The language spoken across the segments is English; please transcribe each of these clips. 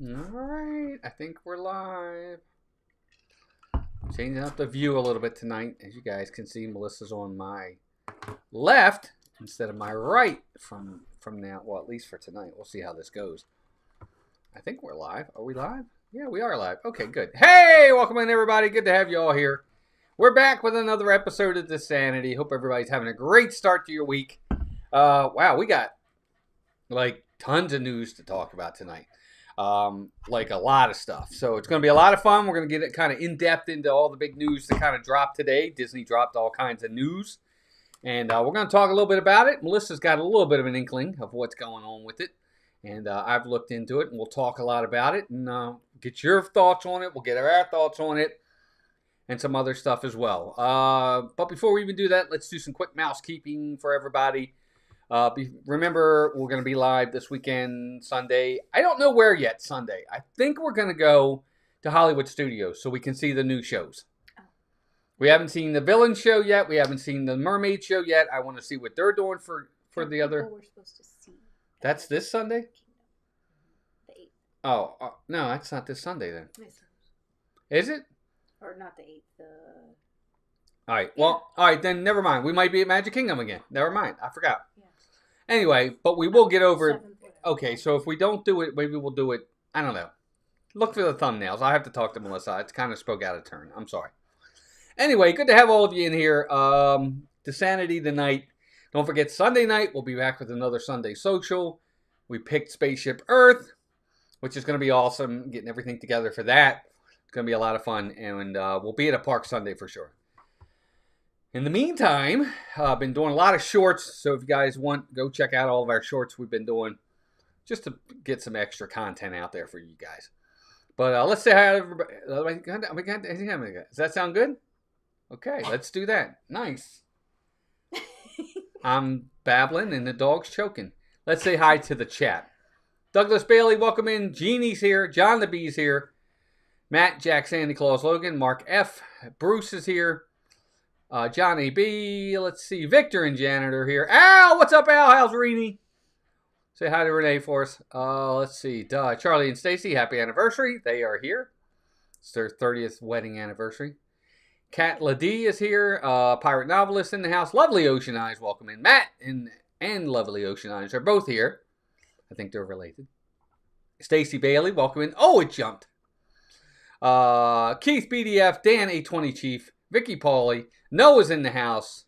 Alright, I think we're live. Changing up the view a little bit tonight. As you guys can see, Melissa's on my left instead of my right from now. Well, at least for tonight. We'll see how this goes. I think we're live. Are we live? Yeah, we are live. Okay, good. Hey, welcome in, everybody. Good to have you all here. We're back with another episode of DISANITY. Hope everybody's having a great start to your week. Wow, we got like tons of news to talk about tonight. Like a lot of stuff. So it's going to be a lot of fun. We're going to get it kind of in depth into all the big news that kind of dropped today. Disney dropped all kinds of news. And we're going to talk a little bit about it. Melissa's got a little bit of an inkling of what's going on with it. And I've looked into it, and we'll talk a lot about it and get your thoughts on it. We'll get our thoughts on it and some other stuff as well. But before we even do that, let's do some quick mousekeeping for everybody. Remember, we're going to be live this weekend, Sunday. I don't know where yet, Sunday. I think we're going to go to Hollywood Studios so we can see the new shows. We haven't seen the Villain show yet. We haven't seen the Mermaid show yet. I want to see what they're doing for the other. We're supposed to see. That's this Sunday? The 8th. Oh, no, that's not this Sunday then. Is it? Or not the 8th. All right. Well, all right, then never mind. We might be at Magic Kingdom again. Never mind. I forgot. Yeah. Anyway, but we will get over it. 7th. Okay, so if we don't do it, maybe we'll do it. I don't know. Look for the thumbnails. I have to talk to Melissa. It's kind of spoke out of turn. I'm sorry. Anyway, good to have all of you in here. DISANITY tonight. Don't forget, Sunday night, we'll be back with another Sunday social. We picked Spaceship Earth, which is going to be awesome. Getting everything together for that. It's going to be a lot of fun. And we'll be at a park Sunday for sure. In the meantime, I've been doing a lot of shorts. So if you guys want, go check out all of our shorts we've been doing. Just to get some extra content out there for you guys. But let's say hi to everybody. Does that sound good? Okay, let's do that. Nice. I'm babbling and the dog's choking. Let's say hi to the chat. Douglas Bailey, welcome in. Jeannie's here. John the Bee's here. Matt, Jack, Sandy Claus, Logan, Mark F. Bruce is here. John A.B. Let's see. Victor and Janitor here. Al, what's up, Al? How's Renee? Say hi to Renee for us. Let's see. Charlie and Stacy, happy anniversary. They are here. It's their 30th wedding anniversary. Kat Ladie is here. Pirate Novelist in the house. Lovely Ocean Eyes, welcome in. Matt and Lovely Ocean Eyes are both here. I think they're related. Stacy Bailey, welcome in. Oh, it jumped. Keith BDF, Dan A20 Chief, Vicky Pauly, Noah's in the house.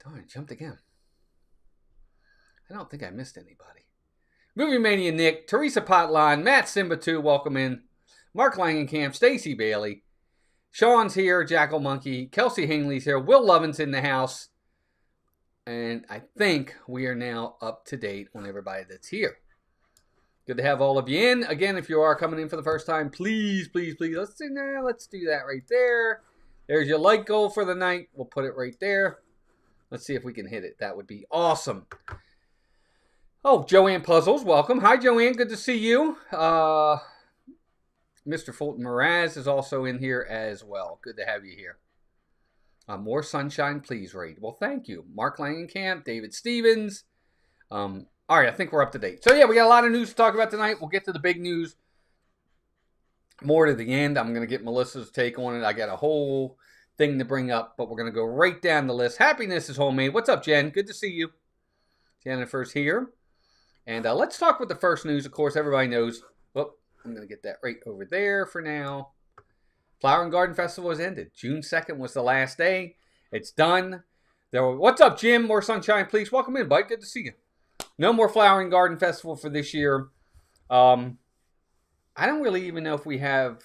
Darn, it jumped again. I don't think I missed anybody. Movie Mania Nick, Teresa Potline, Matt Simba 2, welcome in. Mark Langenkamp, Stacy Bailey. Sean's here, Jackal Monkey. Kelsey Hingley's here. Will Lovin's in the house. And I think we are now up to date on everybody that's here. Good to have all of you in. Again, if you are coming in for the first time, please, please, please, let's do that right there. There's your like goal for the night. We'll put it right there. Let's see if we can hit it. That would be awesome. Oh, Joanne Puzzles, welcome. Hi, Joanne. Good to see you. Mr. Fulton Mraz is also in here as well. Good to have you here. More sunshine, please, Raid. Well, thank you. Mark Langenkamp, David Stevens. All right, I think we're up to date. So, yeah, we got a lot of news to talk about tonight. We'll get to the big news more to the end. I'm going to get Melissa's take on it. I got a whole thing to bring up, but we're going to go right down the list. Happiness is Homemade. What's up, Jen? Good to see you. Jennifer's here. And let's talk with the first news. Of course, everybody knows. Whoop, I'm going to get that right over there for now. Flower and Garden Festival has ended. June 2nd was the last day. It's done. What's up, Jim? More sunshine, please. Welcome in, bud. Good to see you. No more Flower and Garden Festival for this year. I don't really even know if we have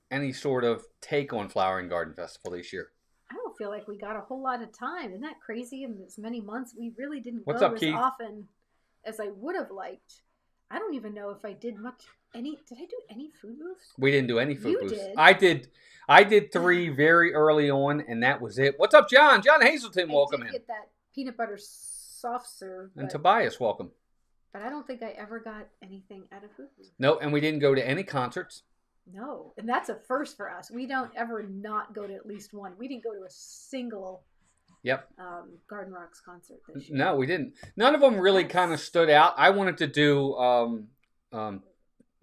any sort of take on Flower and Garden Festival this year. I don't feel like we got a whole lot of time. Isn't that crazy? In as many months, we really didn't What's go up, as Keith? often as I would have liked. I don't even know if I did much. Did I do any food booths? We didn't do any food You booths. did. I did 3 very early on, and that was it. What's up, John? John Hazelton, welcome I in. did get that peanut butter soft serve. And Tobias, welcome. But I don't think I ever got anything out of food booth. No, and we didn't go to any concerts. No, and that's a first for us. We don't ever not go to at least one. We didn't go to a single Yep. Garden Rocks concert this year. No, we didn't. None of them really kind of stood out. I wanted to do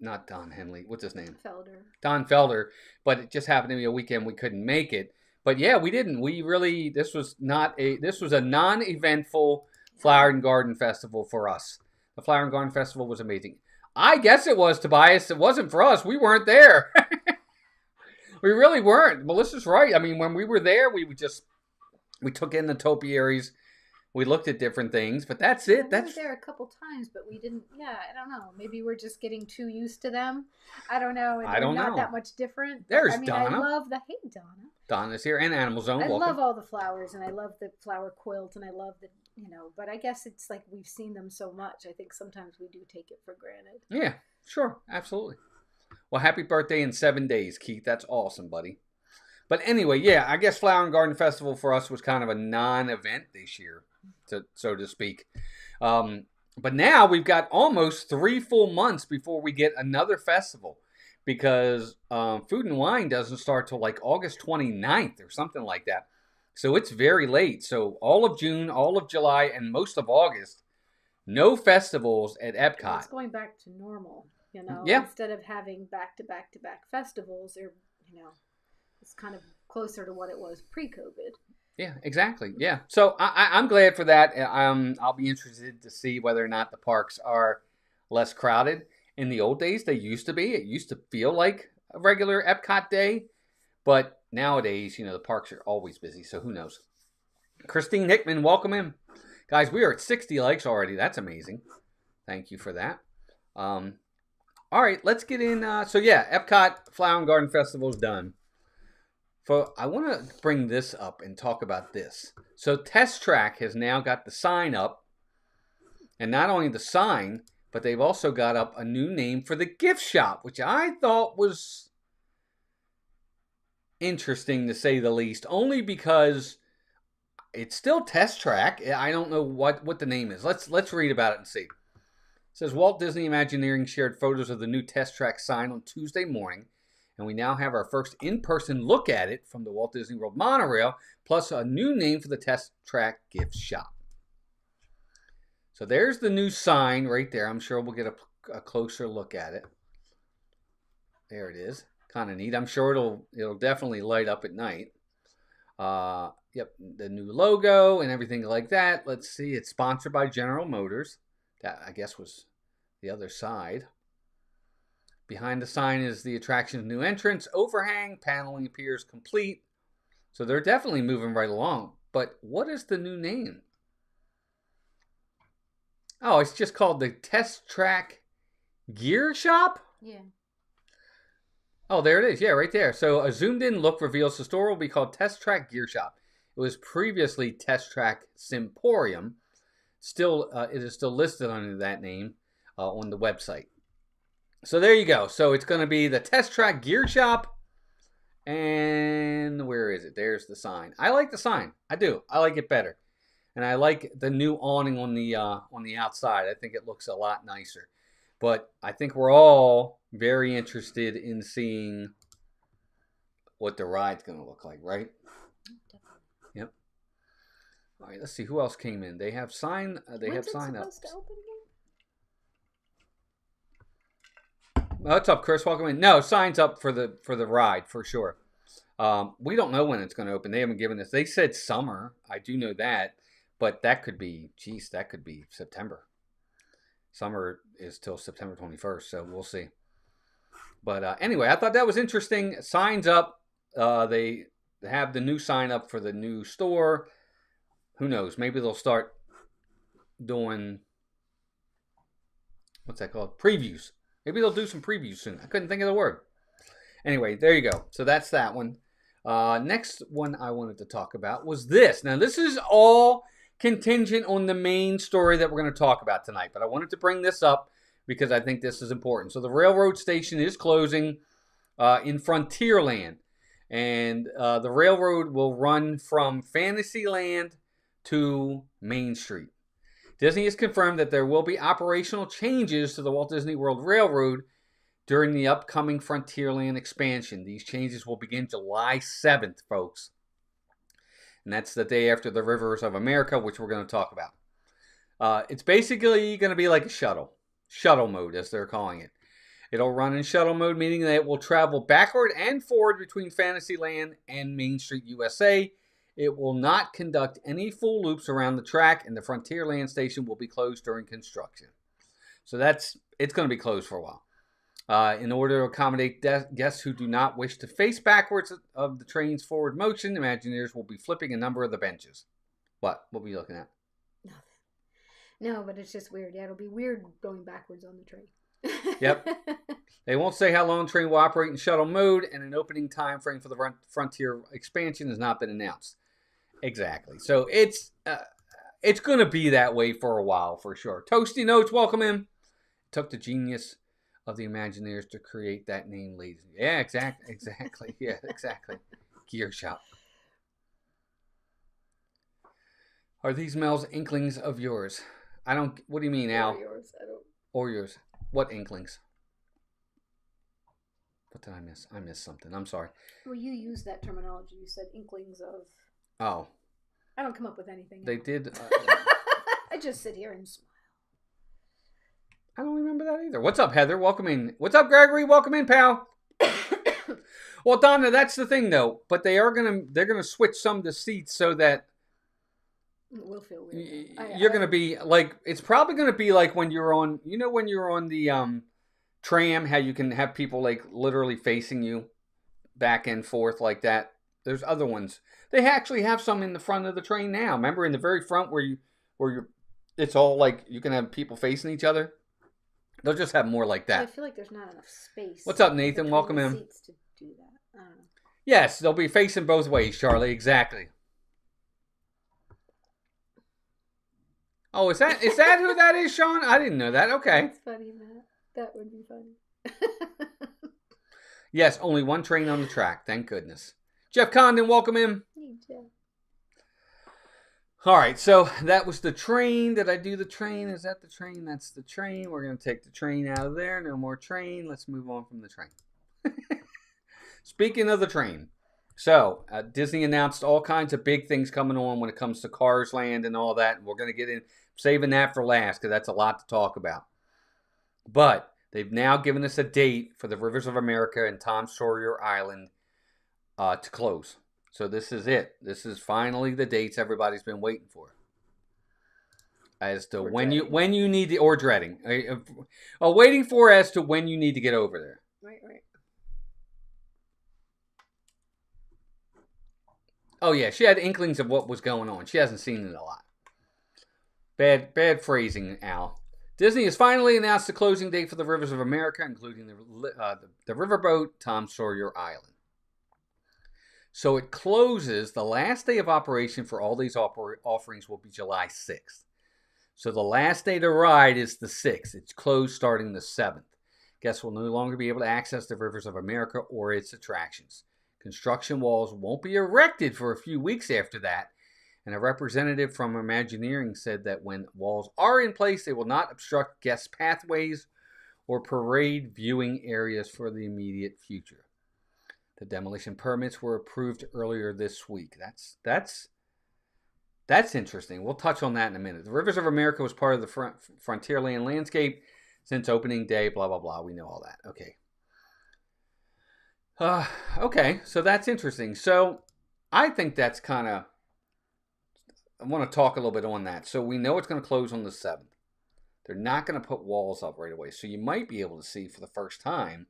not Don Henley. What's his name? Felder. Don Felder. But it just happened to be a weekend we couldn't make it. But yeah, we didn't. We really, this was a non-eventful Flower and Garden Festival for us. The Flower and Garden Festival was amazing. I guess it was, Tobias. It wasn't for us. We weren't there. We really weren't. Melissa's right. I mean, when we were there, we took in the topiaries. We looked at different things, but that's it. We were there a couple times, but we didn't. Yeah, I don't know. Maybe we're just getting too used to them. I don't know. I don't know. Not that much different. There's Donna. I love Donna. Donna's here, and Animal Zone. I love all the flowers, and I love the flower quilt, and I love the, but I guess it's like we've seen them so much. I think sometimes we do take it for granted. Yeah, sure. Absolutely. Well, happy birthday in 7 days, Keith. That's awesome, buddy. But anyway, yeah, I guess Flower and Garden Festival for us was kind of a non-event this year, so to speak. But now we've got almost 3 full months before we get another festival, because Food and Wine doesn't start till like August 29th or something like that. So it's very late. So all of June, all of July, and most of August, no festivals at Epcot. It's going back to normal, Yeah. Instead of having back-to-back-to-back festivals, or it's kind of closer to what it was pre-COVID. Yeah, exactly. Yeah. So I'm glad for that. I'll be interested to see whether or not the parks are less crowded. In the old days, they used to be. It used to feel like a regular Epcot day. But nowadays, the parks are always busy. So who knows? Christine Hickman, welcome in. Guys, we are at 60 likes already. That's amazing. Thank you for that. All right, let's get in. So yeah, Epcot Flower and Garden Festival is done. I want to bring this up and talk about this. So Test Track has now got the sign up. And not only the sign, but they've also got up a new name for the gift shop, which I thought was interesting to say the least. Only because it's still Test Track. I don't know what the name is. Let's read about it and see. It says, Walt Disney Imagineering shared photos of the new Test Track sign on Tuesday morning. And we now have our first in-person look at it from the Walt Disney World monorail, plus a new name for the Test Track gift shop. So there's the new sign right there. I'm sure we'll get a closer look at it. There it is. Kind of neat. I'm sure it'll definitely light up at night. Yep, the new logo and everything like that. Let's see. It's sponsored by General Motors. That, I guess, was the other side. Behind the sign is the attraction's new entrance. Overhang paneling appears complete. So they're definitely moving right along. But what is the new name? Oh, it's just called the Test Track Gear Shop? Yeah. Oh, there it is. Yeah, right there. So a zoomed-in look reveals the store will be called Test Track Gear Shop. It was previously Test Track Simporium. It is still listed under that name on the website. So there you go. So it's going to be the Test Track Gear Shop. And where is it? There's the sign. I like the sign. I do. I like it better. And I like the new awning on the outside. I think it looks a lot nicer. But I think we're all very interested in seeing what the ride's going to look like, right? Definitely. Yep. All right, let's see who else came in. They have sign. When's it supposed to open again? What's up, Chris? Welcome in. No, signs up for the ride for sure. We don't know when it's going to open. They haven't given us. They said summer. I do know that, but that could be September. Summer is till September 21st, so we'll see. But anyway, I thought that was interesting. Signs up. They have the new sign up for the new store. Who knows? Maybe they'll start doing, what's that called? Previews. Maybe they'll do some previews soon. I couldn't think of the word. Anyway, there you go. So that's that one. Next one I wanted to talk about was this. Now, this is all contingent on the main story that we're going to talk about tonight. But I wanted to bring this up because I think this is important. So the railroad station is closing in Frontierland. And the railroad will run from Fantasyland to Main Street. Disney has confirmed that there will be operational changes to the Walt Disney World Railroad during the upcoming Frontierland expansion. These changes will begin July 7th, folks. And that's the day after the Rivers of America, which we're going to talk about. It's basically going to be like a shuttle mode, as they're calling it. It'll run in shuttle mode, meaning that it will travel backward and forward between Fantasyland and Main Street USA. It will not conduct any full loops around the track, and the Frontierland station will be closed during construction. So it's going to be closed for a while. In order to accommodate guests who do not wish to face backwards of the train's forward motion, Imagineers will be flipping a number of the benches. What? What were you looking at? Nothing. No, but it's just weird. Yeah, it'll be weird going backwards on the train. Yep. They won't say how long the train will operate in shuttle mode, and an opening time frame for the Frontier expansion has not been announced. Exactly. So it's going to be that way for a while, for sure. Toasty Notes, welcome in. Took the genius of the Imagineers to create that name, ladies. Yeah, exactly. Yeah, exactly. Gear Shop. Are these Mel's inklings of yours? I don't. What do you mean, Al? Or yours. I don't. Or yours. What inklings? What did I miss? I missed something. I'm sorry. Well, you used that terminology. You said inklings of. Oh. I don't come up with anything. They did. I just sit here and smile. I don't remember that either. What's up, Heather? Welcome in. What's up, Gregory? Welcome in, pal. Well, Donna, that's the thing, though. But they're gonna switch some of the seats so that we'll feel weird. You're gonna be like, it's probably gonna be like when you're on, when you're on the tram, how you can have people like literally facing you back and forth like that. There's other ones. They actually have some in the front of the train now. Remember, in the very front where you're, it's all like you can have people facing each other. They'll just have more like that. I feel like there's not enough space. What's up, Nathan? Welcome in. Seats to do that. I don't know. Yes, they'll be facing both ways, Charlie. Exactly. Oh, is that who that is, Sean? I didn't know that. Okay. That's funny, Matt. That would be funny. Yes, only one train on the track. Thank goodness. Jeff Condon, welcome in. Hey, Jeff. All right, so that was the train. Did I do the train? Is that the train? That's the train. We're going to take the train out of there. No more train. Let's move on from the train. Speaking of the train. So, Disney announced all kinds of big things coming on when it comes to Cars Land and all that. And we're going to get in, saving that for last because that's a lot to talk about. But they've now given us a date for the Rivers of America and Tom Sawyer Island to close. So this is it. This is finally the dates everybody's been waiting for. As to when you need to, or dreading. Waiting for as to when you need to get over there. Right. Oh yeah, she had inklings of what was going on. She hasn't seen it a lot. Bad phrasing, Al. Disney has finally announced the closing date for the Rivers of America, including the riverboat Tom Sawyer Island. So it closes, the last day of operation for all these offerings will be July 6th. So the last day to ride is the 6th. It's closed starting the 7th. Guests will no longer be able to access the Rivers of America or its attractions. Construction walls won't be erected for a few weeks after that. And a representative from Imagineering said that when walls are in place, they will not obstruct guest pathways or parade viewing areas for the immediate future. The demolition permits were approved earlier this week. That's interesting. We'll touch on that in a minute. The Rivers of America was part of the Frontierland landscape since opening day, blah, blah, blah. We know all that. Okay. Okay, so that's interesting. So I think that's kind of, I want to talk a little bit on that. So we know it's going to close on the 7th. They're not going to put walls up right away. So you might be able to see for the first time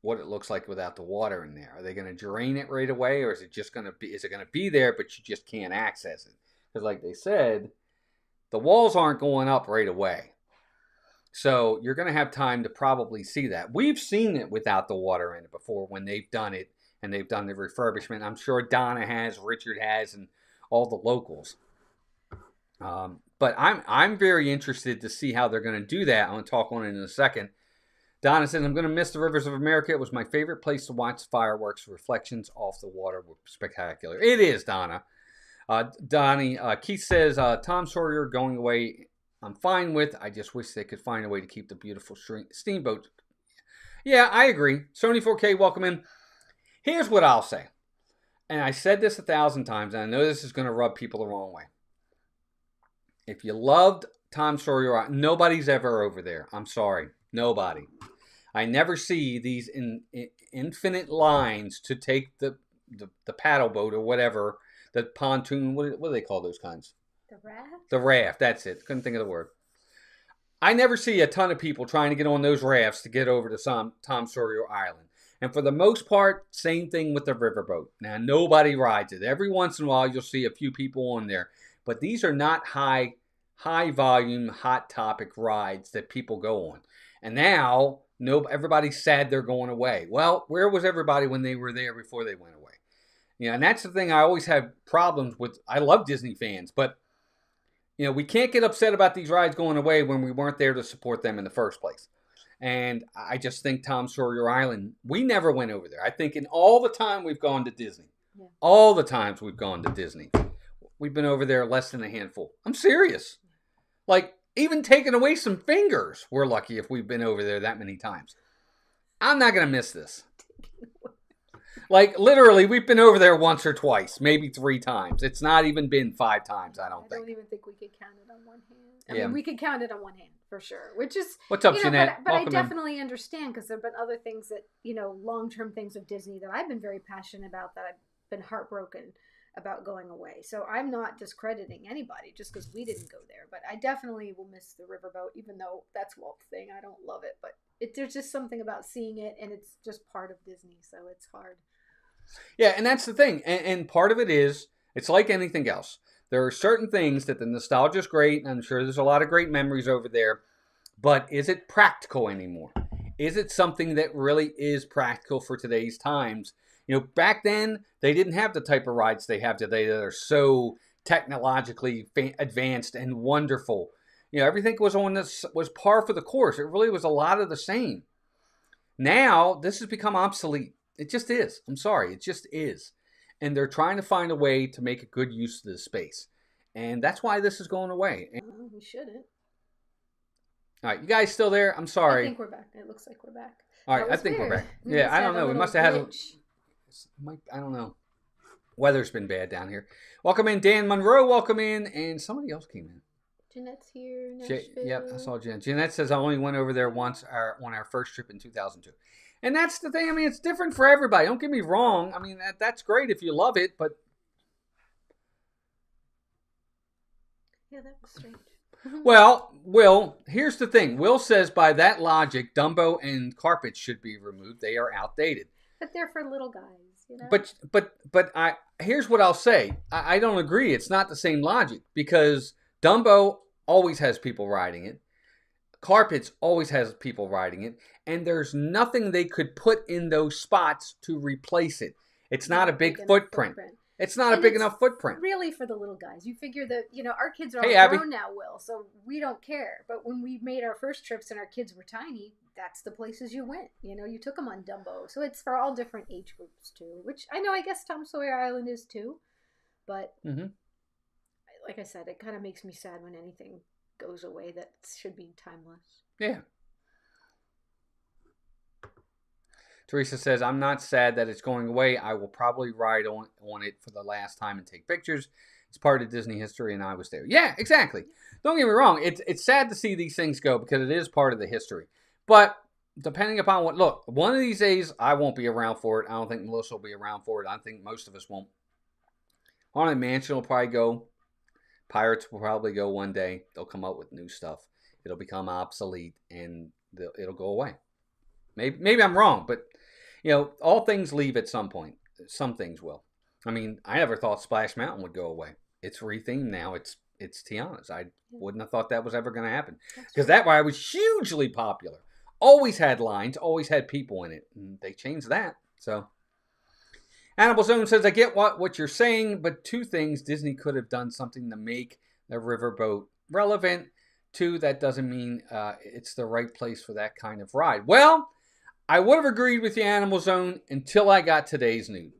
what it looks like without the water in there. Are they going to drain it right away, or is it just going to be? Is it going to be there, but you just can't access it? Because, like they said, the walls aren't going up right away, so you're going to have time to probably see that. We've seen it without the water in it before when they've done it and they've done the refurbishment. I'm sure Donna has, Richard has, and all the locals. But I'm very interested to see how they're going to do that. I'm going to talk on it in a second. Donna says, I'm going to miss the Rivers of America. It was my favorite place to watch fireworks. Reflections off the water were spectacular. It is, Donna. Donnie, Keith says, Tom Sawyer going away, I'm fine with. I just wish they could find a way to keep the beautiful steamboat. Yeah, I agree. Sony 4K, welcome in. Here's what I'll say. And I said this 1,000 times, and I know this is going to rub people the wrong way. If you loved Tom Sawyer, nobody's ever over there. I'm sorry. Nobody. I never see these infinite lines to take the paddle boat or whatever, the pontoon. What do they call those kinds? The raft? The raft. That's it. Couldn't think of the word. I never see a ton of people trying to get on those rafts to get over to Tom Sawyer Island. And for the most part, same thing with the riverboat. Now, nobody rides it. Every once in a while, you'll see a few people on there. But these are not high volume, hot topic rides that people go on. And now, everybody's sad they're going away. Well, where was everybody when they were there before they went away? And that's the thing I always have problems with. I love Disney fans, but we can't get upset about these rides going away when we weren't there to support them in the first place. And I just think Tom Sawyer Island, we never went over there. I think in all the time we've gone to Disney, all the times we've gone to Disney, we've been over there less than a handful. I'm serious. Like, even taking away some fingers, we're lucky if we've been over there that many times. I'm not going to miss this. Like, literally, we've been over there once or twice, maybe 3 times. It's not even been 5 times, I don't think. I don't even think we could count it on one hand. I mean, we could count it on one hand, for sure. Which is... What's up, Jeanette? But I definitely understand, because there have been other things that, long-term things of Disney that I've been very passionate about, that I've been heartbroken about going away. So I'm not discrediting anybody just because we didn't go there. But I definitely will miss the riverboat, even though that's Walt's thing. I don't love it. But there's just something about seeing it, and it's just part of Disney, so it's hard. Yeah, and that's the thing. And part of it is, it's like anything else. There are certain things that the nostalgia is great, and I'm sure there's a lot of great memories over there. But is it practical anymore? Is it something that really is practical for today's times? Back then, they didn't have the type of rides they have today that are so technologically advanced and wonderful. Everything was par for the course. It really was a lot of the same. Now, this has become obsolete. It just is. I'm sorry. It just is. And they're trying to find a way to make a good use of the space. And that's why this is going away. We shouldn't. All right. You guys still there? I'm sorry. I think we're back. It looks like we're back. All right. I think we're back. Yeah, I don't know. We must have had I don't know. Weather's been bad down here. Welcome in, Dan Monroe. Welcome in. And somebody else came in. Jeanette's here. Nashville. Yep, I saw Jeanette. Jeanette says I only went over there once on our first trip in 2002. And that's the thing. I mean, it's different for everybody. Don't get me wrong. I mean, that's great if you love it, but... Yeah, that was strange. Well, Will, here's the thing. Will says by that logic, Dumbo and carpets should be removed. They are outdated. But they're for little guys, But here's what I'll say. I don't agree. It's not the same logic because Dumbo always has people riding it. Carpets always has people riding it. And there's nothing they could put in those spots to replace it. It's not a big footprint. It's not a big enough footprint. Really for the little guys. You figure that, our kids are all grown now, Will, so we don't care. But when we made our first trips and our kids were tiny, that's the places you went. You took them on Dumbo. So it's for all different age groups, too. Which I guess Tom Sawyer Island is, too. But, like I said, it kind of makes me sad when anything goes away that should be timeless. Yeah. Teresa says, I'm not sad that it's going away. I will probably ride on it for the last time and take pictures. It's part of Disney history, and I was there. Yeah, exactly. Don't get me wrong. It's sad to see these things go because it is part of the history. But depending upon look, one of these days, I won't be around for it. I don't think Melissa will be around for it. I think most of us won't. Haunted Mansion will probably go. Pirates will probably go one day. They'll come up with new stuff. It'll become obsolete, and it'll go away. Maybe I'm wrong, but... all things leave at some point. Some things will. I mean, I never thought Splash Mountain would go away. It's rethemed now. It's Tiana's. I wouldn't have thought that was ever going to happen. Because that ride was hugely popular. Always had lines. Always had people in it. And they changed that. So, Annabelle Zone says, I get what you're saying, but 2 things. Disney could have done something to make the riverboat relevant. 2, that doesn't mean it's the right place for that kind of ride. Well... I would have agreed with the Animal Zone until I got today's news.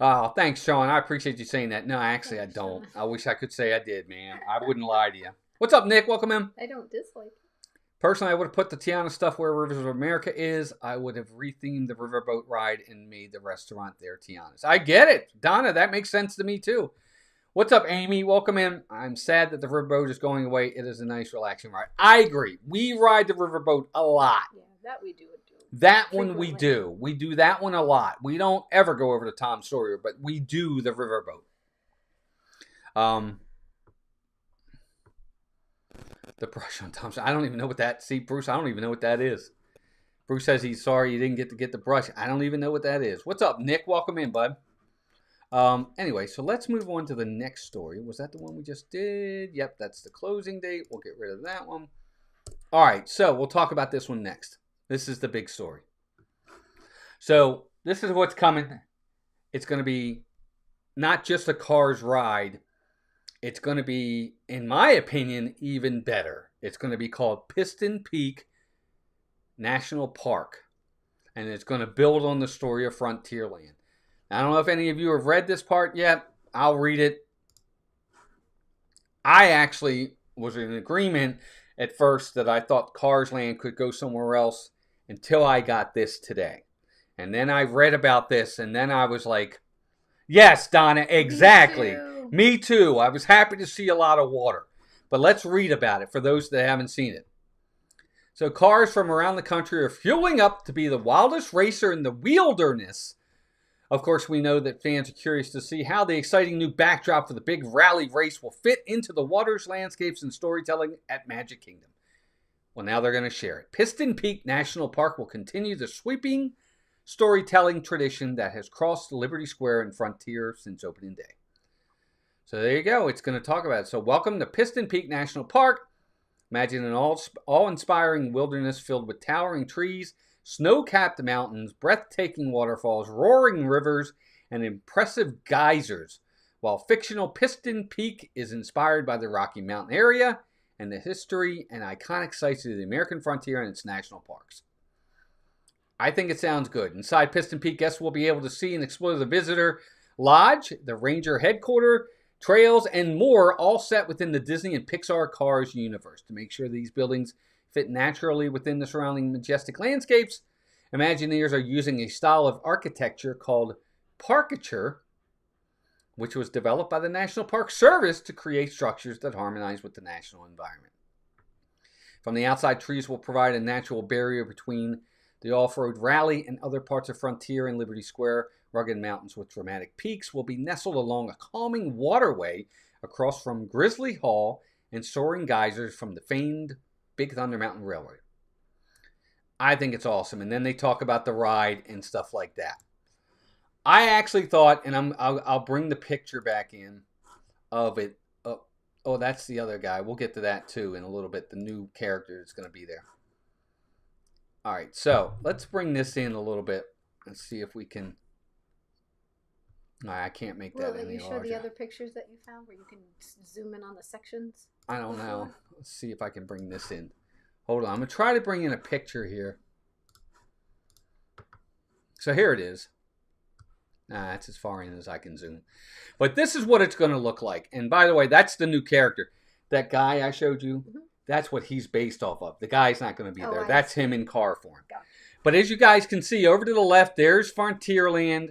Oh, thanks, Sean. I appreciate you saying that. No, actually, I don't. I wish I could say I did, man. I wouldn't lie to you. What's up, Nick? Welcome in. I don't dislike it. Personally, I would have put the Tiana stuff where Rivers of America is. I would have rethemed the riverboat ride and made the restaurant there Tiana's. I get it. Donna, that makes sense to me, too. What's up, Amy? Welcome in. I'm sad that the riverboat is going away. It is a nice, relaxing ride. I agree. We ride the riverboat a lot. Yeah, that we do. That one we do. We do that one a lot. We don't ever go over to Tom Sawyer, but we do the riverboat. The brush on Tom Sawyer. I don't even know what that. See, Bruce, I don't even know what that is. Bruce says he's sorry he didn't get the brush. I don't even know what that is. What's up, Nick? Welcome in, bud. Anyway, so let's move on to the next story. Was that the one we just did? Yep, that's the closing date. We'll get rid of that one. All right, so we'll talk about this one next. This is the big story. So this is what's coming. It's going to be not just a Cars ride. It's going to be, in my opinion, even better. It's going to be called Piston Peak National Park. And it's going to build on the story of Frontierland. I don't know if any of you have read this part yet. I'll read it. I actually was in agreement at first that I thought Cars Land could go somewhere else until I got this today. And then I read about this, and then I was like, yes, Donna, exactly. Me too. I was happy to see a lot of water. But let's read about it for those that haven't seen it. So cars from around the country are fueling up to be the wildest racer in the wilderness. Of course, we know that fans are curious to see how the exciting new backdrop for the big rally race will fit into the waters, landscapes, and storytelling at Magic Kingdom. Well, now they're going to share it. Piston Peak National Park will continue the sweeping storytelling tradition that has crossed Liberty Square and Frontier since opening day. So there you go. It's going to talk about it. So welcome to Piston Peak National Park. Imagine an awe-inspiring wilderness filled with towering trees, snow-capped mountains, breathtaking waterfalls, roaring rivers, and impressive geysers. While fictional Piston Peak is inspired by the Rocky Mountain area and the history and iconic sites of the American frontier and its national parks. I think it sounds good. Inside Piston Peak, guests will be able to see and explore the visitor lodge, the ranger headquarters, trails, and more, all set within the Disney and Pixar Cars universe. To make sure these buildings fit naturally within the surrounding majestic landscapes, Imagineers are using a style of architecture called parkature, which was developed by the National Park Service to create structures that harmonize with the national environment. From the outside, trees will provide a natural barrier between the off-road rally and other parts of Frontier and Liberty Square. Rugged mountains with dramatic peaks will be nestled along a calming waterway across from Grizzly Hall and soaring geysers from the famed Big Thunder Mountain Railroad. I think it's awesome. And then they talk about the ride and stuff like that. I actually thought, and I'll bring the picture back in of it. Oh, that's the other guy. We'll get to that too in a little bit. The new character that's going to be there. All right, so let's bring this in a little bit and see if we can. I can't make that any larger. Will you show the other pictures that you found where you can zoom in on the sections? I don't know. Let's see if I can bring this in. Hold on. I'm going to try to bring in a picture here. So here it is. That's as far in as I can zoom. But this is what it's going to look like. And by the way, that's the new character. That guy I showed you, that's what he's based off of. The guy's not going to be there. That's him in car form. But as you guys can see, over to the left, there's Frontierland.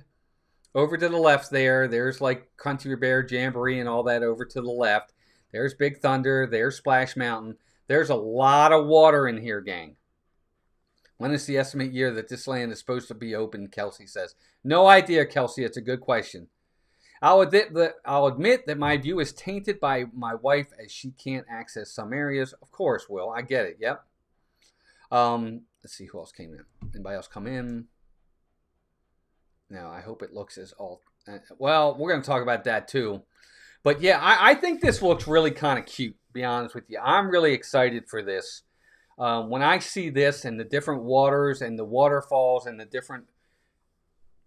Over to the left there's like Country Bear Jamboree and all that over to the left. There's Big Thunder. There's Splash Mountain. There's a lot of water in here, gang. When is the estimate year that this land is supposed to be open, Kelsey says. No idea, Kelsey. It's a good question. I'll admit that my view is tainted by my wife as she can't access some areas. Of course, Will. I get it. Yep. Let's see who else came in. Anybody else come in? Now, I hope it looks as all... well, we're going to talk about that too. But yeah, I think this looks really kind of cute, to be honest with you. I'm really excited for this. When I see this and the different waters and the waterfalls and the different...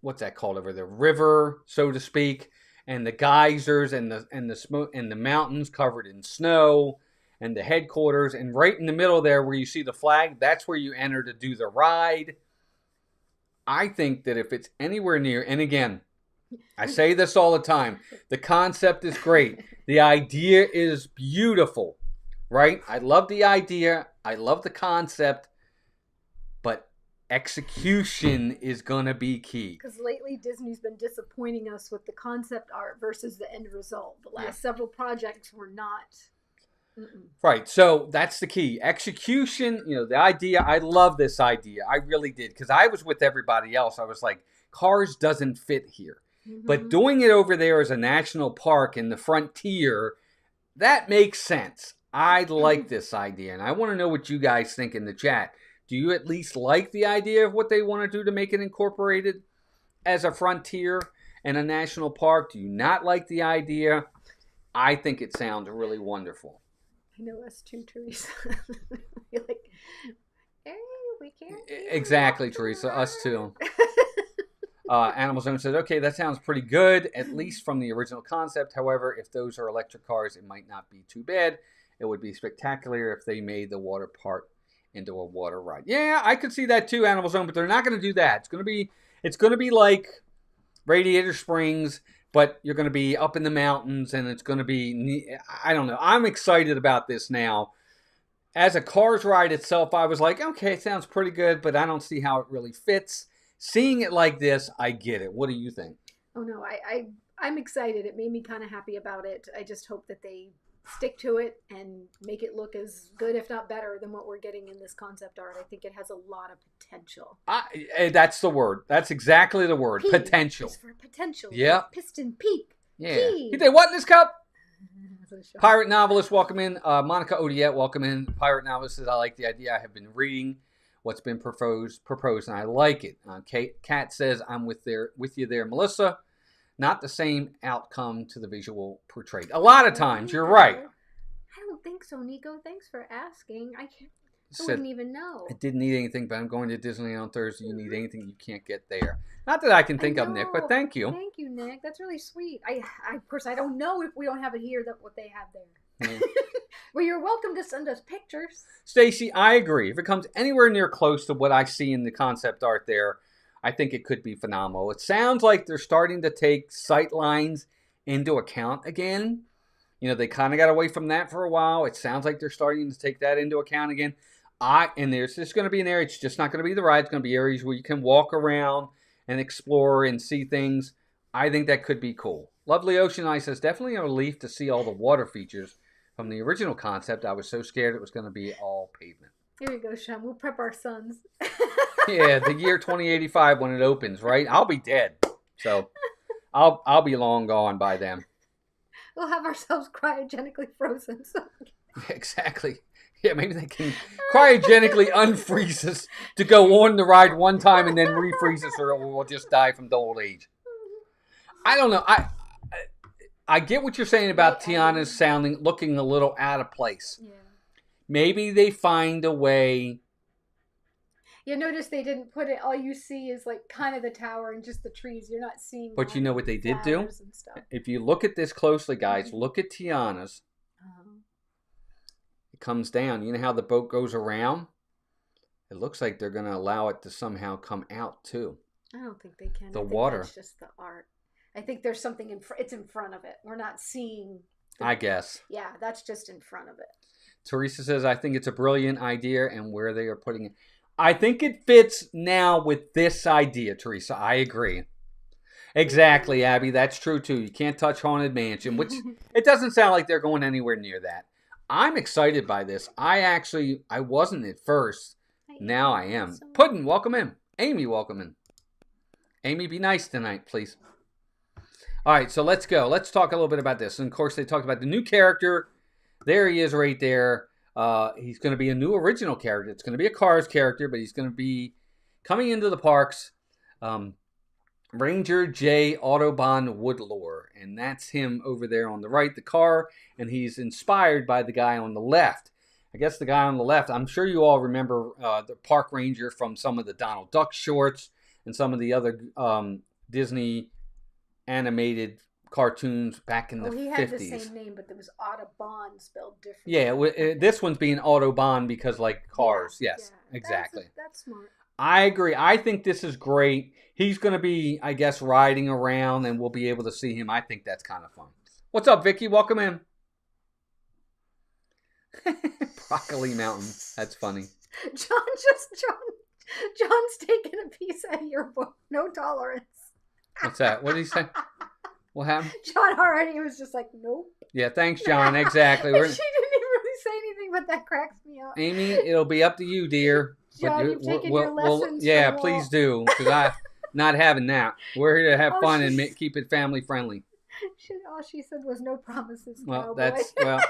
what's that called over there? River, so to speak. And the geysers and the smoke and the mountains covered in snow and the headquarters. And right in the middle there where you see the flag, that's where you enter to do the ride. I think that if it's anywhere near, and again, I say this all the time, the concept is great. The idea is beautiful, right? I love the idea. I love the concept. But Execution is going to be key. Because lately Disney's been disappointing us with the concept art versus the end result. The last several projects were not. Right. So that's the key. Execution, the idea. I love this idea. I really did. Because I was with everybody else. I was like, Cars doesn't fit here. But doing it over there as a national park in the Frontier, that makes sense. I like this idea. And I want to know what you guys think in the chat. Do you at least like the idea of what they want to do to make it incorporated as a Frontier and a national park? Do you not like the idea? I think it sounds really wonderful. I know us too, Teresa. You're like, hey, we can't. Exactly, Teresa. Us too. Animal Zone says, okay, that sounds pretty good, at least from the original concept. However, if those are electric cars, it might not be too bad. It would be spectacular if they made the water part into a water ride. Yeah, I could see that too, Animal Zone, but they're not going to do that. It's going to be like Radiator Springs, but you're going to be up in the mountains, and it's going to be, I don't know. I'm excited about this now. As a Cars ride itself, I was like, okay, it sounds pretty good, but I don't see how it really fits. Seeing it like this, I get it. What do you think? Oh, no, I'm excited. It made me kind of happy about it. I just hope that they stick to it and make it look as good, if not better, than what we're getting in this concept art. I think it has a lot of potential. That's the word. That's exactly the word. P potential. Is for potential. Yeah. Piston Peak. Yeah. P. You did what in this cup? Pirate Novelist, welcome in. Monica Odiette, welcome in. Pirate Novelist says, I like the idea. I have been reading what's been proposed, and I like it. Kat says, I'm with you there, Melissa. Not the same outcome to the visual portrayed. A lot of times, you're right. I don't think so, Nico. Thanks for asking. I wouldn't even know. I didn't need anything, but I'm going to Disneyland on Thursday. You need anything you can't get there. Not that I can think of, Nick, but thank you. Thank you, Nick. That's really sweet. Of course, I don't know if we don't have it here, what they have there. Yeah. Well, you're welcome to send us pictures. Stacy, I agree. If it comes anywhere near close to what I see in the concept art there, I think it could be phenomenal. It sounds like they're starting to take sight lines into account again. They kind of got away from that for a while. It sounds like they're starting to take that into account again. And there's just going to be an area. It's just not going to be the ride. It's going to be areas where you can walk around and explore and see things. I think that could be cool. Lovely Ocean Eye says, definitely a relief to see all the water features from the original concept. I was so scared it was going to be all pavement. Here we go, Sean. We'll prep our sons. Yeah, the year 2085 when it opens, right? I'll be dead. So I'll be long gone by then. We'll have ourselves cryogenically frozen. So. Exactly. Yeah, maybe they can cryogenically unfreeze us to go on the ride one time and then refreeze us, or we'll just die from the old age. I don't know. I get what you're saying about Tiana's looking a little out of place. Yeah. Maybe they find a way. You notice they didn't put it. All you see is like kind of the tower and just the trees. You're not seeing. But you know what they did do? If you look at this closely, guys, look at Tiana's. It comes down. You know how the boat goes around? It looks like they're going to allow it to somehow come out too. I don't think they can. The water. That's just the art. I think there's something it's in front of it. We're not seeing. I guess. Yeah, that's just in front of it. Teresa says, I think it's a brilliant idea and where they are putting it. I think it fits now with this idea, Teresa. I agree. Exactly, Abby. That's true, too. You can't touch Haunted Mansion, which it doesn't sound like they're going anywhere near that. I'm excited by this. I wasn't at first. Now I am. So Puddin', welcome in. Amy, welcome in. Amy, be nice tonight, please. All right, so let's go. Let's talk a little bit about this. And, of course, they talked about the new character. There he is right there. He's going to be a new original character. It's going to be a Cars character, but he's going to be coming into the parks. Ranger J. Autobahn Woodlore. And that's him over there on the right, the car. And he's inspired by the guy on the left. I guess the guy on the left, I'm sure you all remember the park ranger from some of the Donald Duck shorts and some of the other Disney animated cartoons back in the 50s. He had the same name, but there was Autobahn spelled differently. Yeah, this one's being Autobahn because like Cars. Yeah, yes, yeah. Exactly. That's smart. I agree. I think this is great. He's going to be, I guess, riding around and we'll be able to see him. I think that's kind of fun. What's up, Vicky? Welcome in. Broccoli Mountain. That's funny. John John's taking a piece out of your book. No tolerance. What's that? What did he say? What happened? John already was just like, nope. Yeah, thanks, John. Exactly. She didn't even really say anything, but that cracks me up. Amy, it'll be up to you, dear. John, you've taken your lessons. Yeah, please do, because I'm not having that. We're here to have fun and keep it family friendly. All she said was no promises. Well, cowboy.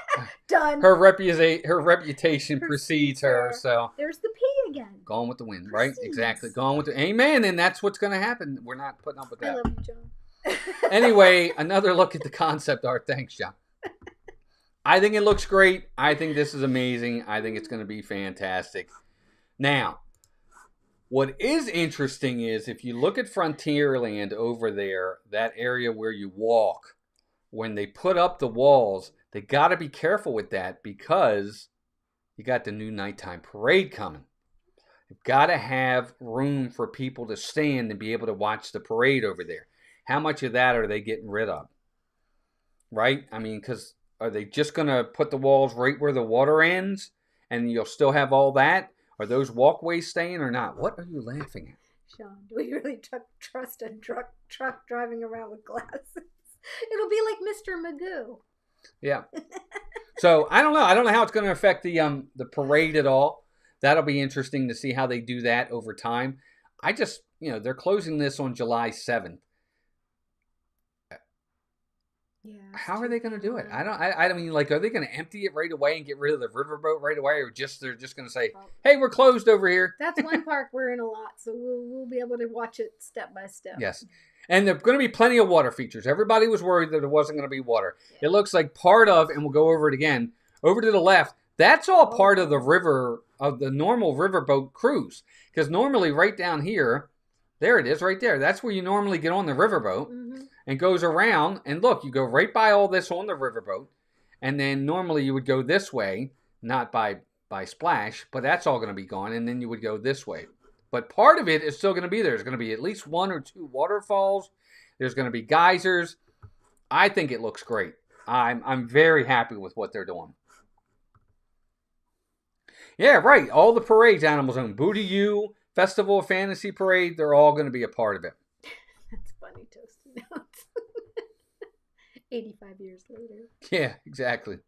Done. Her reputation precedes her. So there's the P again. Gone with the wind, right? Exactly. Gone with the amen, and that's what's going to happen. We're not putting up with that. I love you, John. Anyway, another look at the concept art. Thanks, John. I think it looks great. I think this is amazing. I think it's going to be fantastic. Now, what is interesting is if you look at Frontierland over there, that area where you walk, when they put up the walls, they got to be careful with that because you got the new nighttime parade coming. You've got to have room for people to stand and be able to watch the parade over there. How much of that are they getting rid of? Right? I mean, because are they just going to put the walls right where the water ends and you'll still have all that? Are those walkways staying or not? What are you laughing at? Sean, do we really trust a truck driving around with glasses? It'll be like Mr. Magoo. Yeah. So I don't know. I don't know how it's going to affect the parade at all. That'll be interesting to see how they do that over time. I just, they're closing this on July 7th. Yeah. How are they going to do it? I mean, like, are they going to empty it right away and get rid of the riverboat right away, or they're just going to say, "Hey, we're closed over here"? That's one park we're in a lot, so we'll be able to watch it step by step. Yes, and there's going to be plenty of water features. Everybody was worried that there wasn't going to be water. Yeah. It looks like part of, and we'll go over it again. Over to the left, that's all part of the river of the normal riverboat cruise, because normally right down here, there it is, right there. That's where you normally get on the riverboat. Mm-hmm. And goes around, and look, you go right by all this on the riverboat, and then normally you would go this way, not by Splash, but that's all going to be gone, and then you would go this way. But part of it is still going to be there. There's going to be at least 1 or 2 waterfalls. There's going to be geysers. I think it looks great. I'm very happy with what they're doing. Yeah, right. All the parades, Animal Zone, Booty U, Festival of Fantasy Parade, they're all going to be a part of it. That's funny, Toasty Notes. 85 years later. Yeah, exactly.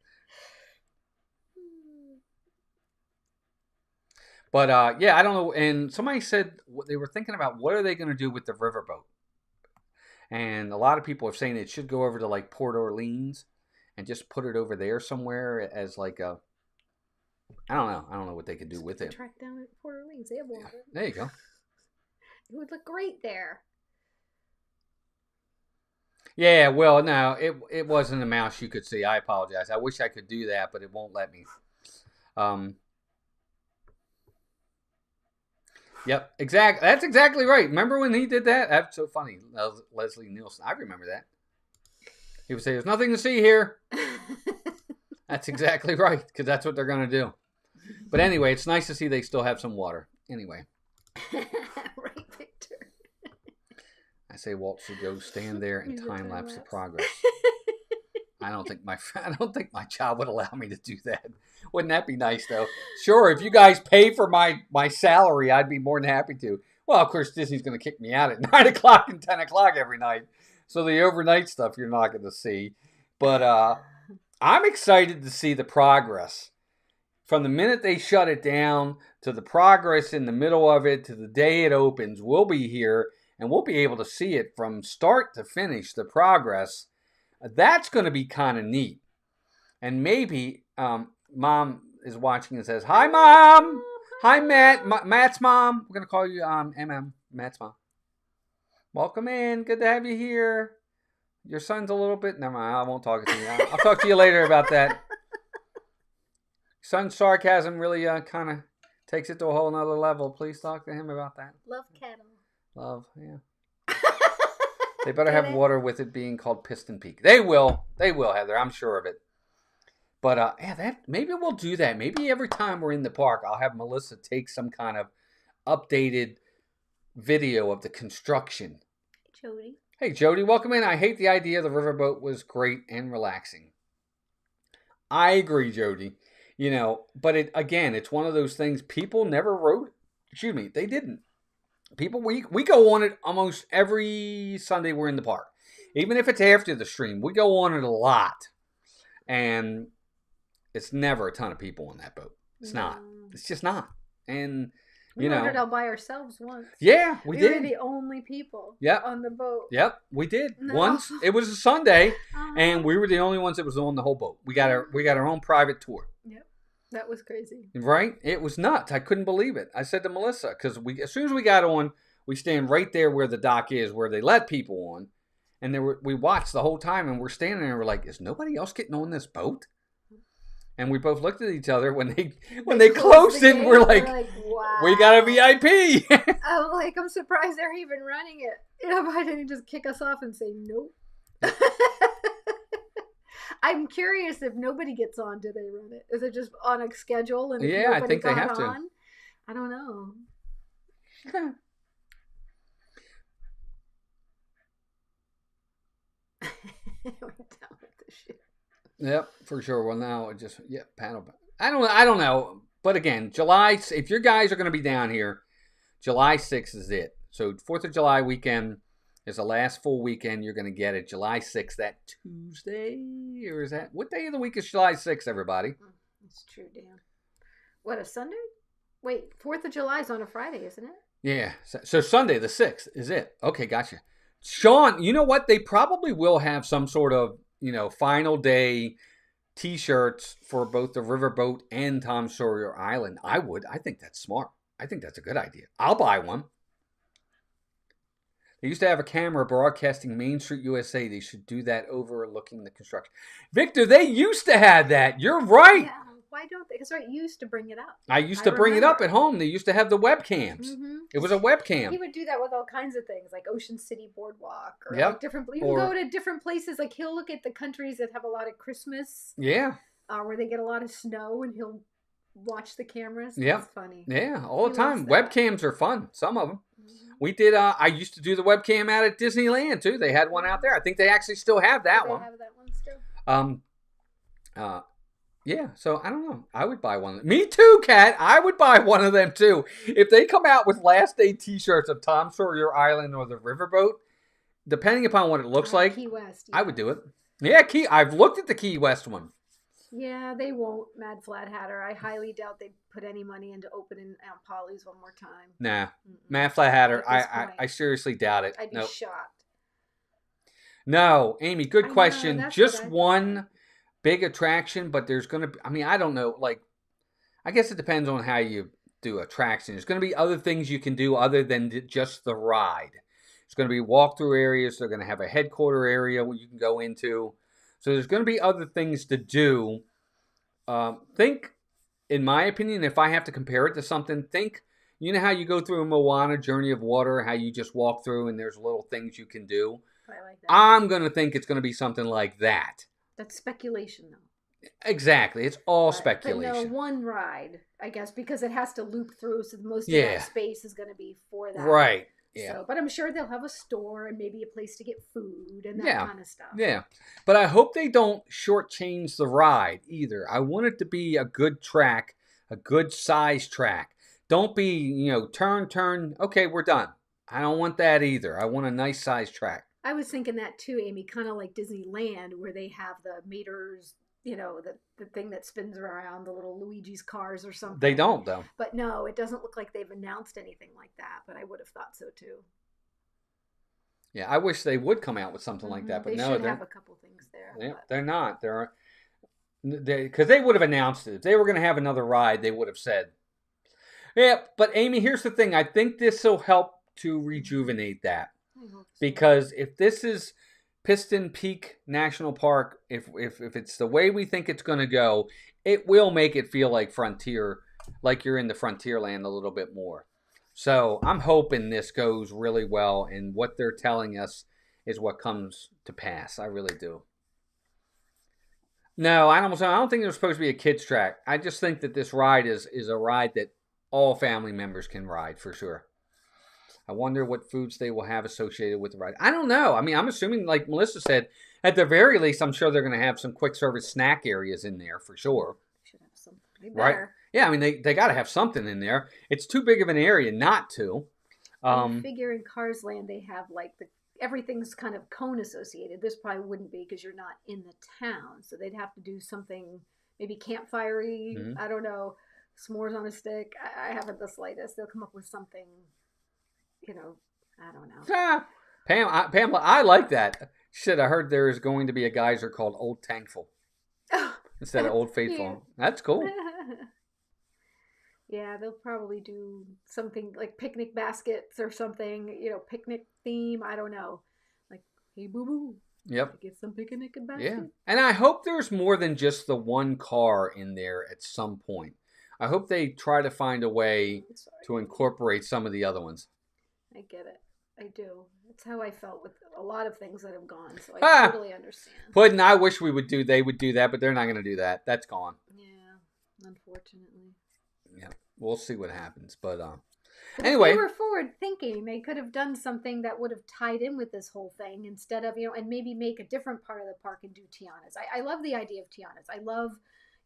But, yeah, I don't know. And somebody said they were thinking about what are they going to do with the riverboat. And a lot of people are saying it should go over to, like, Port Orleans and just put it over there somewhere as, like, a... I don't know. I don't know what they could do with it. Track down at Port Orleans. They have water. Yeah, there you go. It would look great there. Yeah, well, no, it wasn't a mouse you could see. I apologize. I wish I could do that, but it won't let me. Yep, exactly. That's exactly right. Remember when he did that? That's so funny. Leslie Nielsen. I remember that. He would say, "There's nothing to see here." That's exactly right, because that's what they're going to do. But anyway, it's nice to see they still have some water. Anyway. Right, Victor. I say Walt should go stand there and time-lapse the progress. I don't think my child would allow me to do that. Wouldn't that be nice, though? Sure, if you guys pay for my salary, I'd be more than happy to. Well, of course, Disney's going to kick me out at 9 o'clock and 10 o'clock every night. So the overnight stuff you're not going to see. But I'm excited to see the progress. From the minute they shut it down to the progress in the middle of it to the day it opens, we'll be here and we'll be able to see it from start to finish, the progress. That's going to be kind of neat. And maybe Mom is watching and says, "Hi, Mom. Hi, Matt. Matt's mom. We're going to call you MM. Matt's mom. Welcome in. Good to have you here. Your son's a little bit..." Never mind. I won't talk to you. I'll talk to you later about that. Son's sarcasm really kind of takes it to a whole nother level. Please talk to him about that. Love kettle. Love, yeah. They better have water with it being called Piston Peak. They will, Heather. I'm sure of it. But yeah, maybe we'll do that. Maybe every time we're in the park, I'll have Melissa take some kind of updated video of the construction. Jody. Hey, Jody, welcome in. I hate the idea. The riverboat was great and relaxing. I agree, Jody. But it's one of those things. People never rode Excuse me, they didn't. People, we go on it almost every Sunday we're in the park. Even if it's after the stream, we go on it a lot. And it's never a ton of people on that boat. It's not. It's just not. And, we wandered out by ourselves once. Yeah, we did. We were the only people on the boat. Yep, we did. No. Once. It was a Sunday, and we were the only ones that was on the whole boat. We got our own private tour. Yep. That was crazy. Right? It was nuts. I couldn't believe it. I said to Melissa, because as soon as we got on, we stand right there where the dock is, where they let people on. And we watched the whole time, and we're standing there, and we're like, is nobody else getting on this boat? And we both looked at each other when they closed it, and we're like, wow. We got a VIP. I'm surprised they're even running it. Why didn't he just kick us off and say nope? I'm curious if nobody gets on, do they run it? Is it just on a schedule? And if I think they have to. I don't know. We're done with this shit. Yep, for sure. Well, now paddle. I don't know. But again, July. If your guys are going to be down here, July 6th is it. So 4th of July weekend is the last full weekend you're going to get it. July 6th, that Tuesday, or is that what day of the week is July 6th? Everybody. It's true, damn. What, a Sunday? Wait, 4th of July is on a Friday, isn't it? Yeah. So Sunday the 6th is it. Okay, gotcha. Sean, you know what? They probably will have some sort of, final day T-shirts for both the riverboat and Tom Sawyer Island. I think that's smart. I think that's a good idea. I'll buy one. They used to have a camera broadcasting Main Street, USA. They should do that overlooking the construction. Victor, they used to have that. You're right. Yeah. Why don't they? Because you used to bring it up. I used to bring it up at home. They used to have the webcams. Mm-hmm. It was a webcam. He would do that with all kinds of things, like Ocean City Boardwalk, or like different. You can go to different places. Like he'll look at the countries that have a lot of Christmas. Yeah. Where they get a lot of snow, and he'll watch the cameras. Yeah. It's funny. Yeah, all the time. Webcams are fun. Some of them. Mm-hmm. We did. I used to do the webcam out at Disneyland too. They had one out there. I think they actually still have that one. They have that one still. Yeah, so I don't know. I would buy one. Me too, Kat. I would buy one of them too. If they come out with last day T-shirts of Tom Sawyer Island or the riverboat, depending upon what it looks like, Key West, I would do it. Yeah, I've looked at the Key West one. Yeah, they won't, Mad Flat Hatter. I highly doubt they'd put any money into opening Aunt Polly's one more time. Nah, Mad Flat Hatter. I seriously doubt it. I'd be shocked. No, Amy, good question. Just one big attraction, but there's going to be, I don't know, I guess it depends on how you do attraction. There's going to be other things you can do other than just the ride. It's going to be walkthrough areas. They're going to have a headquarter area where you can go into. So there's going to be other things to do. Think, in my opinion, if I have to compare it to something, think, you know how you go through a Moana Journey of Water, how you just walk through and there's little things you can do? I like that. I'm going to think it's going to be something like that. That's speculation, though. Exactly. It's all speculation. But no, one ride, I guess, because it has to loop through, so most of that space is going to be for that. Right. Yeah. So, but I'm sure they'll have a store and maybe a place to get food and that kind of stuff. Yeah. But I hope they don't shortchange the ride either. I want it to be a good track, a good size track. Don't be, turn, okay, we're done. I don't want that either. I want a nice size track. I was thinking that too, Amy, kind of like Disneyland, where they have the meters, the thing that spins around, the little Luigi's cars or something. They don't, though. But no, it doesn't look like they've announced anything like that, but I would have thought so too. Yeah, I wish they would come out with something like that, but they should have a couple things there. They're not. Because they would have announced it. If they were going to have another ride, they would have said. Yeah, but Amy, here's the thing. I think this will help to rejuvenate that. Because if this is Piston Peak National Park, if it's the way we think it's going to go, it will make it feel like Frontier, like you're in the Frontierland a little bit more. So I'm hoping this goes really well, and what they're telling us is what comes to pass. I really do. No, I don't think there's supposed to be a kids track. I just think that this ride is a ride that all family members can ride for sure. I wonder what foods they will have associated with the ride. I don't know. I'm assuming, like Melissa said, at the very least, I'm sure they're going to have some quick service snack areas in there for sure. Should have some. They better. Right? Yeah, I mean, they got to have something in there. It's too big of an area not to. I figure in Cars Land they have like everything's kind of cone associated. This probably wouldn't be because you're not in the town, so they'd have to do something maybe campfire-y. I don't know, s'mores on a stick. I haven't the slightest. They'll come up with something, I don't know. Pamela, I like that. Shit, I heard there is going to be a geyser called Old Tankful instead of Old Faithful. Yeah. That's cool. Yeah, they'll probably do something like picnic baskets or something, picnic theme. I don't know. Like, hey, boo-boo. Yep. Get some picnic basket. Yeah. And I hope there's more than just the one car in there at some point. I hope they try to find a way to incorporate some of the other ones. I get it. I do. That's how I felt with a lot of things that have gone, so I totally understand. Puddin', I wish they would do that, but they're not going to do that. That's gone. Yeah, unfortunately. Yeah, we'll see what happens. But anyway. If they were forward thinking, they could have done something that would have tied in with this whole thing instead of, and maybe make a different part of the park and do Tiana's. I love the idea of Tiana's. I love,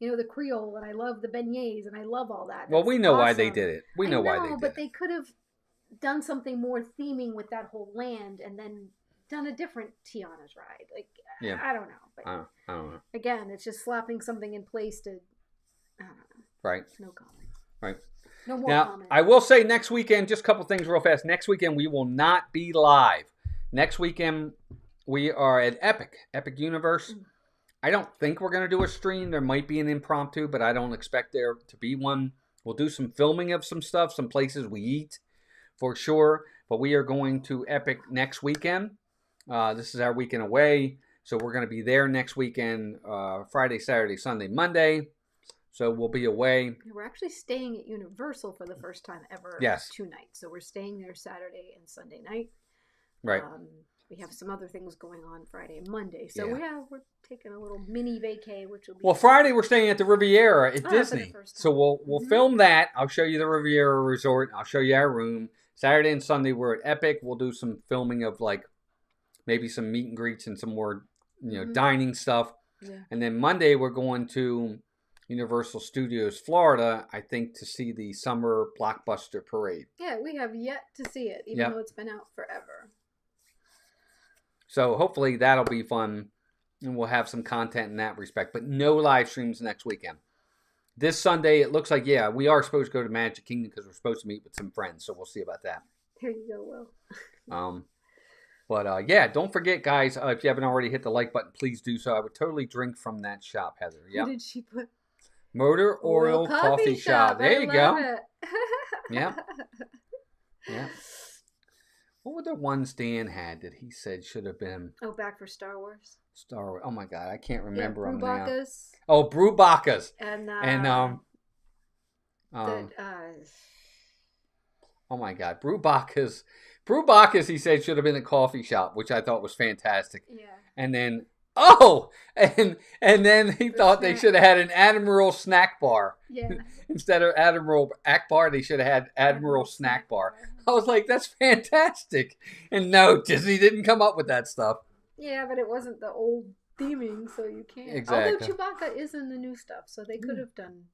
the Creole, and I love the beignets, and I love all that. Well, we know why they did it. We know why they did it. But they could have done something more theming with that whole land and then done a different Tiana's ride. Like, yeah. I don't know. But I don't know. Again, it's just slapping something in place to, I don't know. Right. No comment. Right. No more now, comment. I will say next weekend, just a couple things real fast. Next weekend, we will not be live. Next weekend, we are at Epic Universe. I don't think we're going to do a stream. There might be an impromptu, but I don't expect there to be one. We'll do some filming of some stuff, some places we eat for sure. But we are going to Epic next weekend. This is our weekend away. So we're going to be there next weekend, Friday, Saturday, Sunday, Monday. So we'll be away. We're actually staying at Universal for the first time ever. Yes. 2 nights. So we're staying there Saturday and Sunday night. Right. We have some other things going on Friday and Monday. So we're taking a little mini vacay, which will be... Well, Friday we're staying at the Riviera at Disney. So we'll film that. I'll show you the Riviera Resort. I'll show you our room. Saturday and Sunday we're at Epic. We'll do some filming of maybe some meet and greets and some more dining stuff. Yeah. And then Monday we're going to Universal Studios Florida, I think, to see the summer blockbuster parade. Yeah, we have yet to see it, even though it's been out forever. So hopefully that'll be fun, and we'll have some content in that respect. But no live streams next weekend. This Sunday, it looks like, we are supposed to go to Magic Kingdom because we're supposed to meet with some friends. So we'll see about that. There you go, Will. But don't forget, guys, if you haven't already hit the like button, please do so. I would totally drink from that shop, Heather. Yep. What did she put? Motor Oil Coffee Shop. There you go. Yeah. Yeah. What were the ones Dan had that he said should have been? Oh, back for Star Wars. Star Wars. Oh my God, I can't remember them now. Brewbacchus. Oh, Brewbacchus. Oh my God, Brewbacchus. Brewbacchus, he said, should have been a coffee shop, which I thought was fantastic. Yeah. And then and then he thought they should have had an Admiral snack bar. Yeah. Instead of Admiral Akbar, they should have had Admiral snack bar. I was like, that's fantastic. And no, Disney didn't come up with that stuff. Yeah, but it wasn't the old theming, so you can't. Exactly. Although Chewbacca is in the new stuff, so they could have done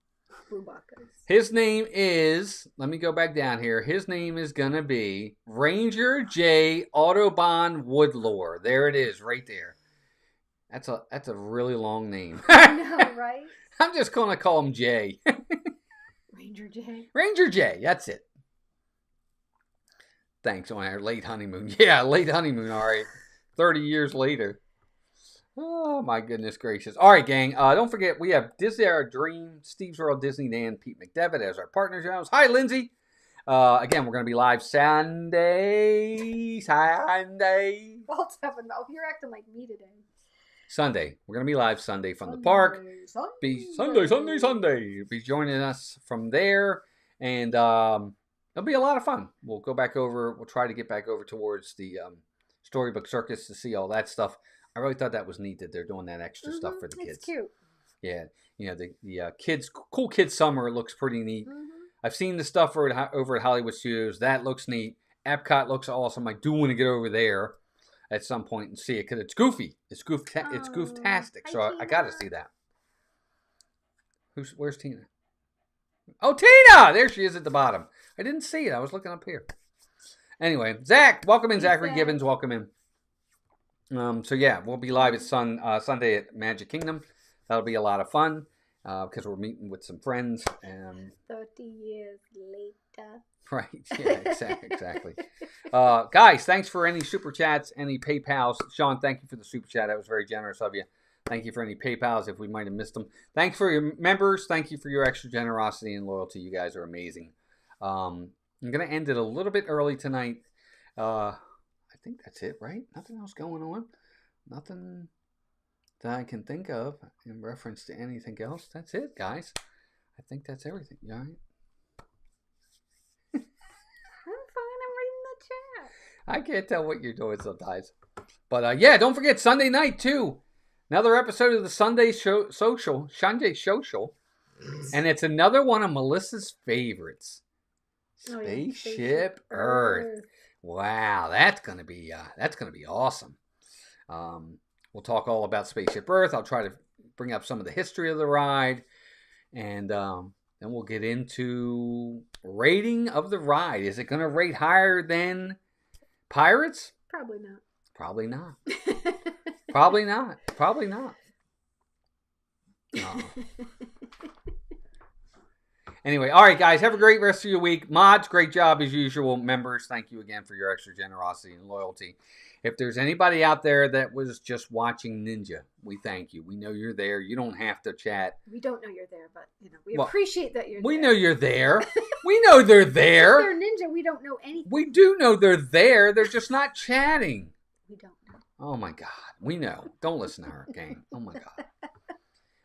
Brewbacchus. His name is, let me go back down here. His name is going to be Ranger J. Autobahn Woodlore. There it is, right there. That's a really long name. I know, right? I'm just going to call him Jay. Ranger J. Ranger J. That's it. Thanks on our late honeymoon. Yeah, late honeymoon. All right. 30 years later. Oh, my goodness gracious. All right, gang. Don't forget, we have Disney Our Dream, Steve's World Disneyland, Pete McDevitt as our partner channels. Hi, Lindsay. Again, we're going to be live Sunday. What's happening? Oh, you're acting like me today. Sunday. We're going to be live Sunday from the park. Sunday. Be joining us from there. And it'll be a lot of fun. We'll go back over. We'll try to get back over towards the Storybook Circus to see all that stuff. I really thought that was neat that they're doing that extra stuff for the kids. It's cute. Yeah. The kids, Cool Kids Summer looks pretty neat. Mm-hmm. I've seen the stuff over at Hollywood Studios. That looks neat. Epcot looks awesome. I do want to get over there at some point and see it because it's goofy. It's gooftastic. So I got to see that. Where's Tina? Oh, Tina! There she is at the bottom. I didn't see it. I was looking up here. Anyway, Zach, welcome in. Zachary Gibbons, welcome in. So yeah, we'll be live at Sunday at Magic Kingdom. That'll be a lot of fun because we're meeting with some friends. 30 years later. Right. Yeah. Exactly. Guys, thanks for any super chats, any PayPals. Sean, thank you for the super chat. That was very generous of you. Thank you for any PayPals if we might have missed them. Thanks for your members. Thank you for your extra generosity and loyalty. You guys are amazing. I'm going to end it a little bit early tonight. I think that's it, right? Nothing else going on. Nothing that I can think of in reference to anything else. That's it, guys. I think that's everything. You all right? I'm fine. I'm reading the chat. I can't tell what you're doing sometimes. But yeah, don't forget Sunday night, too. Another episode of the Sunday Social. And it's another one of Melissa's favorites. Spaceship Earth. Wow, that's gonna be awesome. We'll talk all about Spaceship Earth. I'll try to bring up some of the history of the ride, and then we'll get into rating of the ride. Is it gonna rate higher than Pirates? Probably not. Probably not. Probably not. Probably not. Oh. Anyway, all right, guys. Have a great rest of your week. Mods, great job as usual. Members, thank you again for your extra generosity and loyalty. If there's anybody out there that was just watching Ninja, we thank you. We know you're there. You don't have to chat. We don't know you're there, but we appreciate that you're there. We know you're there. We know they're there. If they're Ninja, we don't know anything. We do know they're there. They're just not chatting. We don't know. Oh, my God. We know. Don't listen to her, gang. Oh, my God.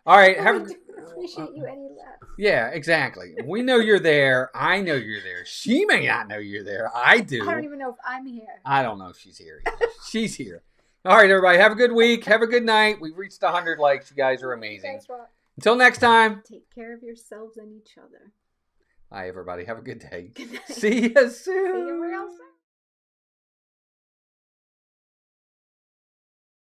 All right. Appreciate you any less. Yeah, exactly. We know you're there. I know you're there. She may not know you're there. I do. I don't even know if I'm here. I don't know if she's here. She's here. All right, everybody. Have a good week. Have a good night. We've reached 100 likes. You guys are amazing. Thanks, Rob. Until next time. Take care of yourselves and each other. Bye, everybody. Have a good day. Good night. See you soon. See you around.